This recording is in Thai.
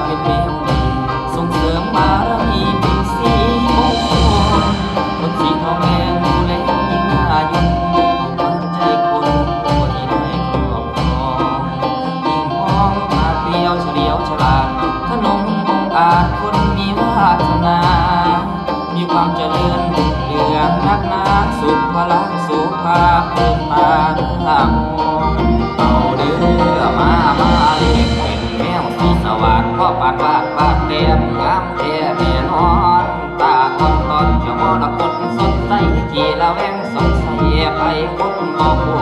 เป็นแมวดีส่งเสริมบารมีเป็นสีมงคลคนสีทองแดงดูแลยิ่งน่ายุ่งถูกใจคนตัวที่ได้ครอบครองยิ่งมองตาเปรียวเฉลียวฉลาดขนมองอาจคนมีวาสนามีความเจริญรุ่งเรืองนักหนาสุขพละโสภาเพิ่มตาหน้ามองเอาเด้อมาเลี้ยงเป็นแมวสีสว่างก็ปานวาดเต็มงามแท้แน่นอนตาอ่อนตอนเจ้ามรกตสดใสขี่ละแวงสงสัยไปคนบอก